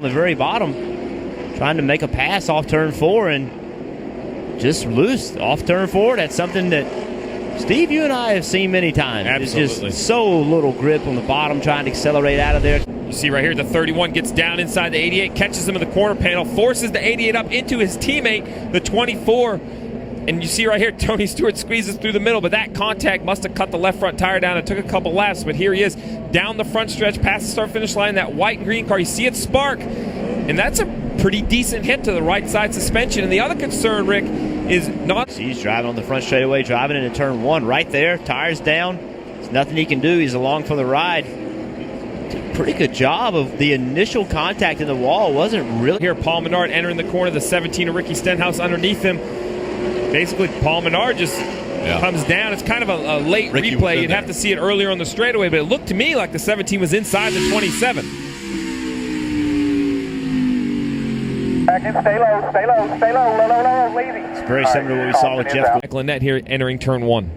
On the very bottom, trying to make a pass off turn 4 and just loose off turn 4. That's something that Steve, you and I have seen many times. Absolutely. It's just so little grip on the bottom, trying to accelerate out of there. You see right here, the 31 gets down inside the 88, catches him in the corner panel, forces the 88 up into his teammate, the 24. And you see right here, Tony Stewart squeezes through the middle, but that contact must have cut the left front tire down. It took a couple laps, but here he is down the front stretch, past the start-finish line, that white and green car. You see it spark, and that's a pretty decent hit to the right side suspension. And the other concern, Rick, is not... He's driving on the front straightaway, driving into turn 1 right there. Tires down. There's nothing he can do. He's along for the ride. Did a pretty good job of the initial contact in the wall. Wasn't really... Here, Paul Menard entering the corner, the 17 of Ricky Stenhouse underneath him. Basically, Paul Menard just comes down. It's kind of a late replay. You'd have to see it earlier on the straightaway, but it looked to me like the 17 was inside the 27. Back in, stay low, lazy. It's very similar to what we saw with Jeff. Lynette here entering turn 1.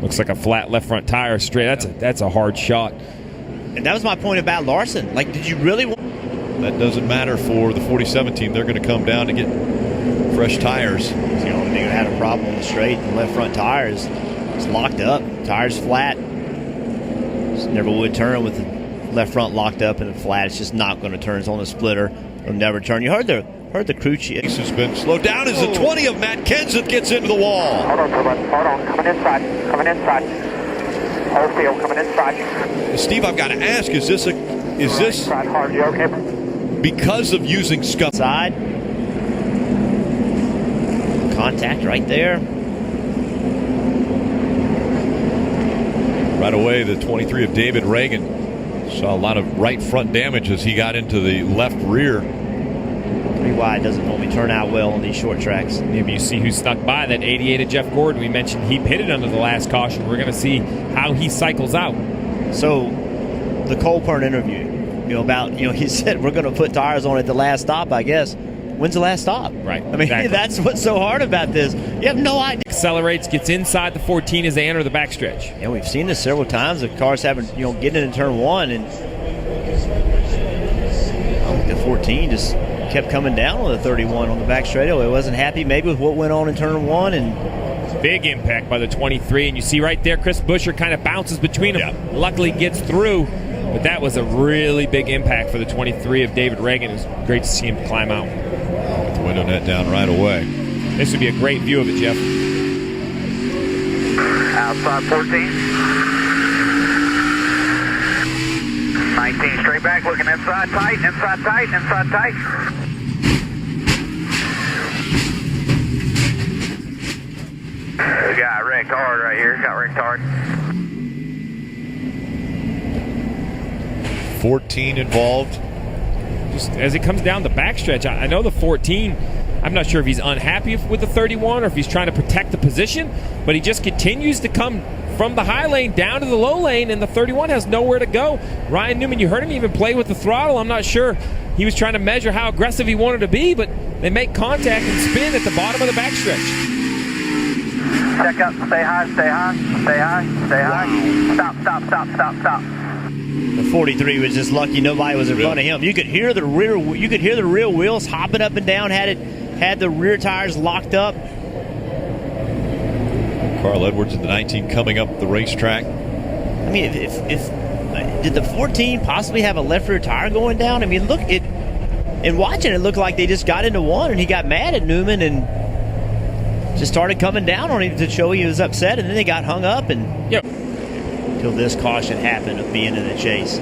Looks like a flat left front tire straight. That's a hard shot. And that was my point about Larson. Like, did you really want... That doesn't matter for the 47 team. They're going to come down to get fresh tires. It's the only thing that had a problem on the straight. The left front tires, it's locked up. Tires flat. Just never would turn with the left front locked up and flat. It's just not going to turn. It's on the splitter. It'll never turn. You heard the crew chief. This has been slowed down as the 20 of Matt Kenseth gets into the wall. Hold on, coming inside. Whole field, coming inside. Steve, I've got to ask, is this Right hard, you okay? because of using scuff? Side. Contact right there. Right away, the 23 of David Reagan saw a lot of right front damage as he got into the left rear. Pretty wide, doesn't normally turn out well on these short tracks. Maybe you see who snuck by, that 88 of Jeff Gordon. We mentioned he pitted under the last caution. We're going to see how he cycles out. So, the Cole Pern interview, he said we're going to put tires on at the last stop, I guess. When's the last stop? Right. I mean, exactly. That's what's so hard about this. You have no idea. Accelerates, gets inside the 14 as they enter the backstretch. And we've seen this several times. The cars haven't, getting into turn 1, and the 14 just kept coming down on the 31 on the back straightaway. Wasn't happy maybe with what went on in turn 1, and big impact by the 23, and you see right there Chris Buescher kind of bounces between them. Yeah. Luckily gets through, but that was a really big impact for the 23 of David Reagan. It was great to see him climb out. With the window net down right away. This would be a great view of it, Jeff. Outside 14. 19 straight back, looking inside tight. We got wrecked hard right here. 14 involved. Just as it comes down the backstretch, I know the 14, I'm not sure if he's unhappy with the 31 or if he's trying to protect the position, but he just continues to come from the high lane down to the low lane, and the 31 has nowhere to go. Ryan Newman, you heard him even play with the throttle. I'm not sure he was trying to measure how aggressive he wanted to be, but they make contact and spin at the bottom of the backstretch. Check up, stay high. Stop. the 43 was just lucky nobody was in front of him. You could hear the rear wheels hopping up and down. Had the rear tires locked up. Carl Edwards in the 19 coming up the racetrack. I mean, if did the 14 possibly have a left rear tire going down? I mean, look, in watching it looked like they just got into one, and he got mad at Newman and just started coming down on him to show he was upset, and then they got hung up, and until this caution happened of being in the chase,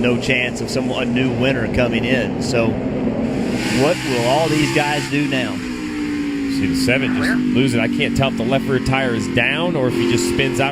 no chance of a new winner coming in. So what will all these guys do now? See the 7 just lose it. I can't tell if the left rear tire is down or if he just spins out.